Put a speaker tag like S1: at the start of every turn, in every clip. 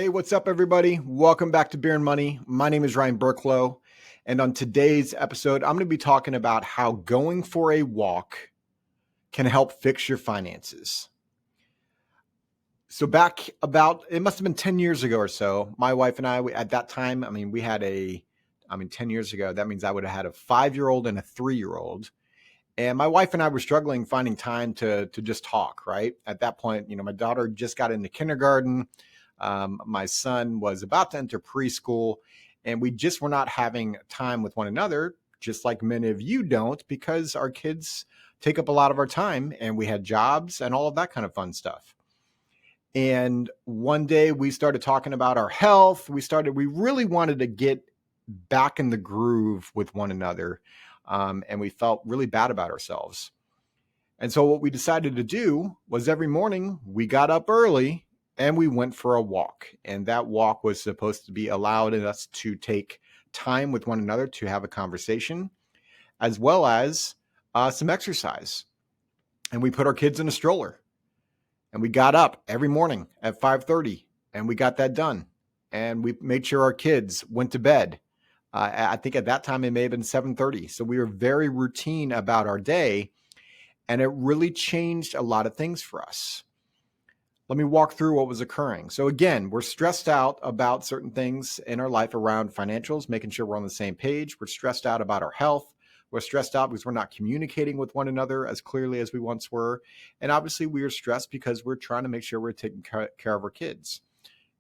S1: Hey, what's up, everybody? Welcome back to Beer and Money. My name is Ryan Burklo, and on today's episode, I'm going to be talking about how going for a walk can help fix your finances. So back it must have been 10 years ago or so, my wife and I, at that time, we had 10 years ago, that means I would have had a 5-year-old and a 3-year-old. And my wife and I were struggling finding time to just talk, right? At that point, my daughter just got into kindergarten. My son was about to enter preschool, and we just were not having time with one another, just like many of you don't, because our kids take up a lot of our time and we had jobs and all of that kind of fun stuff. And one day we started talking about our health. We really wanted to get back in the groove with one another. And we felt really bad about ourselves. And so what we decided to do was every morning we got up early and we went for a walk. And that walk was supposed to be allowing us to take time with one another to have a conversation, as well as some exercise. And we put our kids in a stroller. And we got up every morning at 5:30 and we got that done. And we made sure our kids went to bed. I think at that time it may have been 7:30. So we were very routine about our day. And it really changed a lot of things for us. Let me walk through what was occurring. So again, we're stressed out about certain things in our life around financials, making sure we're on the same page. We're stressed out about our health. We're stressed out because we're not communicating with one another as clearly as we once were. And obviously we are stressed because we're trying to make sure we're taking care of our kids.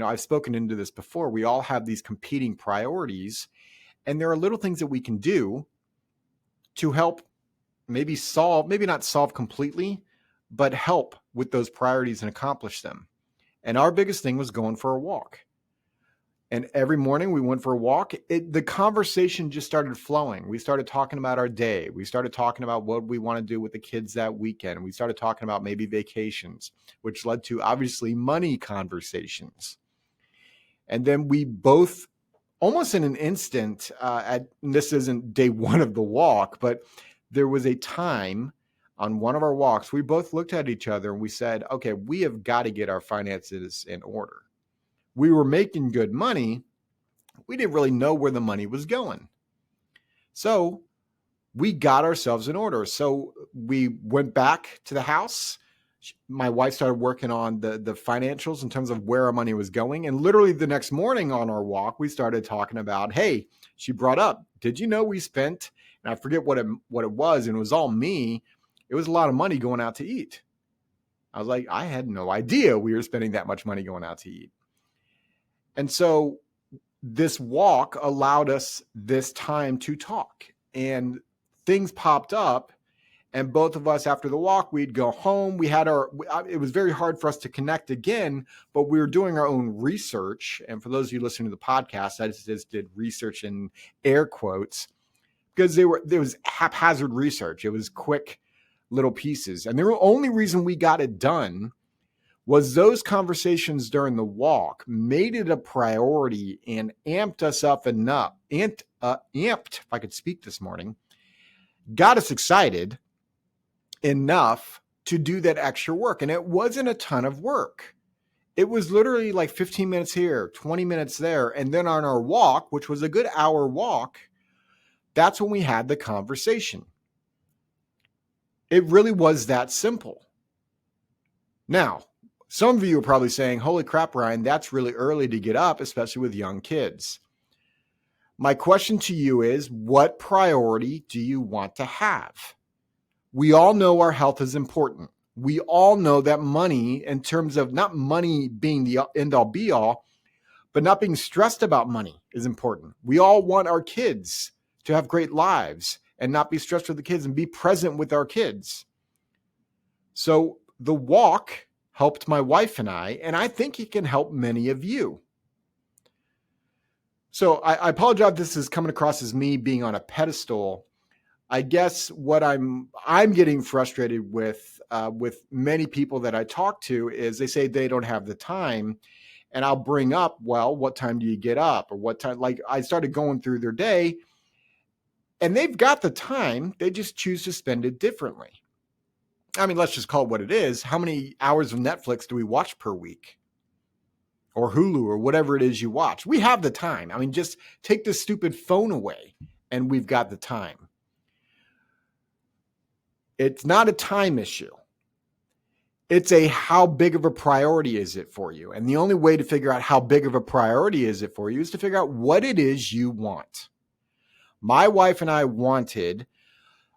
S1: I've spoken into this before. We all have these competing priorities, and there are little things that we can do to help maybe not solve completely, but help with those priorities and accomplish them. And our biggest thing was going for a walk. And every morning we went for a walk. The conversation just started flowing. We started talking about our day. We started talking about what we want to do with the kids that weekend. We started talking about maybe vacations, which led to obviously money conversations. And then we both, almost in an instant, this isn't day one of the walk, but there was a time on one of our walks, we both looked at each other and we said, okay, we have got to get our finances in order. We were making good money. We didn't really know where the money was going. So we got ourselves in order. So we went back to the house. My wife started working on the financials in terms of where our money was going. And literally the next morning on our walk, we started talking about, hey, she brought up, did you know we spent, and I forget what it was, and it was all me. It was a lot of money going out to eat. I was like, I had no idea we were spending that much money going out to eat. And so this walk allowed us this time to talk, and things popped up. And both of us, after the walk, we'd go home. It was very hard for us to connect again, but we were doing our own research. And for those of you listening to the podcast, I just did research in air quotes, because there was haphazard research. It was quick little pieces. And the only reason we got it done was those conversations during the walk made it a priority and amped us up enough, amped, if I could speak this morning, got us excited enough to do that extra work. And it wasn't a ton of work. It was literally like 15 minutes here, 20 minutes there. And then on our walk, which was a good hour walk, that's when we had the conversation. It really was that simple. Now, some of you are probably saying, holy crap, Ryan, that's really early to get up, especially with young kids. My question to you is, what priority do you want to have? We all know our health is important. We all know that money, in terms of not money being the end all be all, but not being stressed about money is important. We all want our kids to have great lives and not be stressed with the kids and be present with our kids. So the walk helped my wife and I think it can help many of you. So I apologize if this is coming across as me being on a pedestal. I guess what I'm getting frustrated with many people that I talk to is they say they don't have the time. And I'll bring up, well, what time do you get up? Or what time? Like, I started going through their day, and they've got the time. They just choose to spend it differently. I mean, let's just call it what it is. How many hours of Netflix do we watch per week? or Hulu or whatever it is you watch. We have the time. I mean, just take this stupid phone away and we've got the time. It's not a time issue. It's a how big of a priority is it for you? And the only way to figure out how big of a priority is it for you is to figure out what it is you want. My wife and I wanted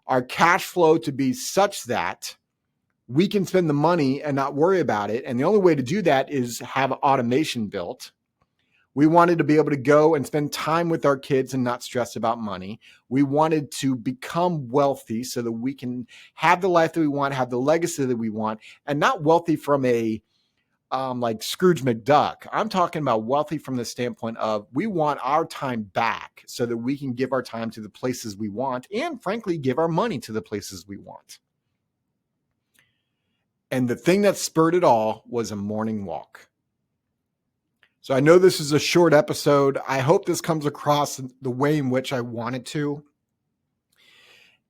S1: our cash flow to be such that we can spend the money and not worry about it. And the only way to do that is have automation built. We wanted to be able to go and spend time with our kids and not stress about money. We wanted to become wealthy so that we can have the life that we want, have the legacy that we want, and not wealthy from a like Scrooge McDuck. I'm talking about wealthy from the standpoint of we want our time back so that we can give our time to the places we want and, frankly, give our money to the places we want. And the thing that spurred it all was a morning walk. So I know this is a short episode. I hope this comes across the way in which I wanted to.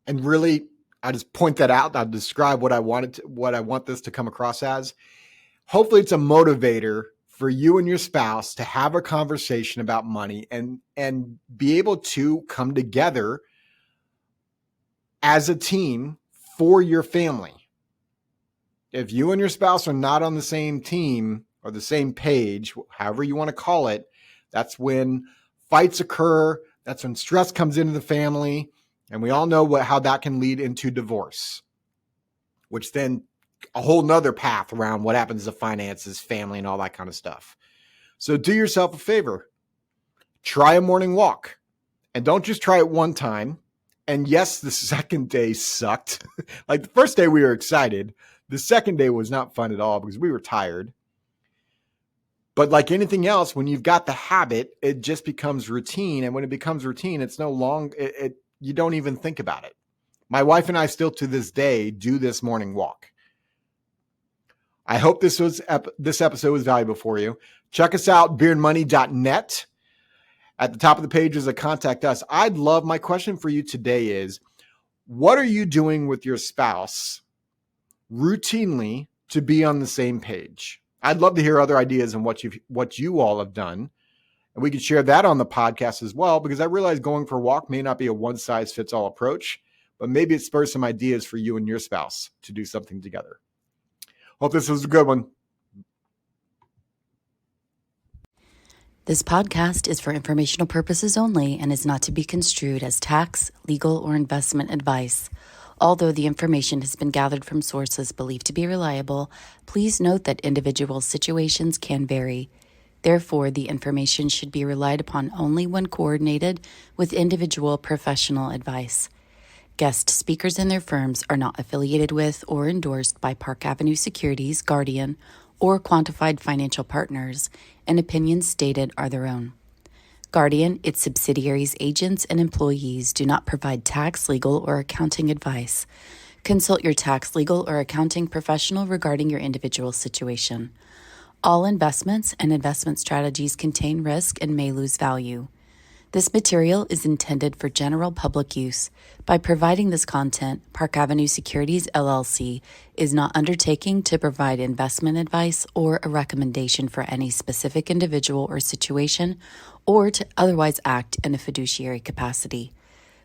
S1: And really, I just point that out. I'll describe what I want this to come across as. Hopefully it's a motivator for you and your spouse to have a conversation about money and be able to come together as a team for your family. If you and your spouse are not on the same team or the same page, however you want to call it, that's when fights occur. That's when stress comes into the family. And we all know how that can lead into divorce, which then a whole nother path around what happens to finances, family, and all that kind of stuff. So do yourself a favor. Try a morning walk. And don't just try it one time. And yes, the second day sucked. Like the first day we were excited. The second day was not fun at all because we were tired. But like anything else, when you've got the habit, it just becomes routine. And when it becomes routine, it's no longer, you don't even think about it. My wife and I still to this day do this morning walk. I hope this episode was valuable for you. Check us out, beerandmoney.net. At the top of the page is a contact us. My question for you today is, what are you doing with your spouse routinely to be on the same page? I'd love to hear other ideas and what you all have done. And we could share that on the podcast as well, because I realize going for a walk may not be a one-size-fits-all approach, but maybe it spurs some ideas for you and your spouse to do something together. Hope this was a good one.
S2: This podcast is for informational purposes only and is not to be construed as tax, legal, or investment advice. Although the information has been gathered from sources believed to be reliable, please note that individual situations can vary. Therefore, the information should be relied upon only when coordinated with individual professional advice. Guest speakers and their firms are not affiliated with or endorsed by Park Avenue Securities, Guardian, or Quantified Financial Partners, and opinions stated are their own. Guardian, its subsidiaries, agents, and employees do not provide tax, legal, or accounting advice. Consult your tax, legal, or accounting professional regarding your individual situation. All investments and investment strategies contain risk and may lose value. This material is intended for general public use. By providing this content, Park Avenue Securities, LLC is not undertaking to provide investment advice or a recommendation for any specific individual or situation, or to otherwise act in a fiduciary capacity.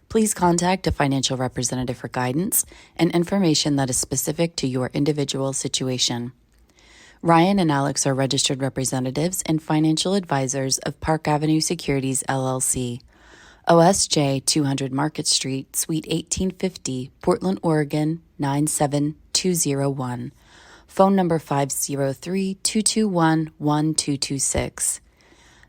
S2: Please contact a financial representative for guidance and information that is specific to your individual situation. Ryan and Alex are registered representatives and financial advisors of Park Avenue Securities, LLC. OSJ 200 Market Street, Suite 1850, Portland, Oregon 97201. Phone number 503-221-1226.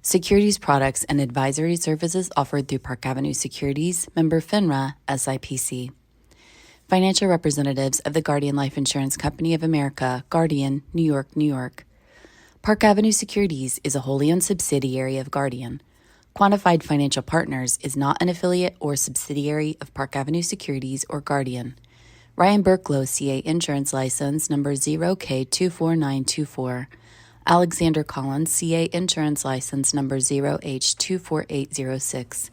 S2: Securities products and advisory services offered through Park Avenue Securities, member FINRA, SIPC. Financial representatives of the Guardian Life Insurance Company of America, Guardian, New York, New York. Park Avenue Securities is a wholly owned subsidiary of Guardian. Quantified Financial Partners is not an affiliate or subsidiary of Park Avenue Securities or Guardian. Ryan Burklo, CA Insurance License Number 0K24924. Alexander Collins, CA Insurance License Number 0H24806.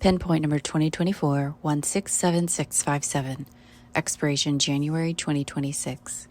S2: Pinpoint number 2024-167657. Expiration January 2026.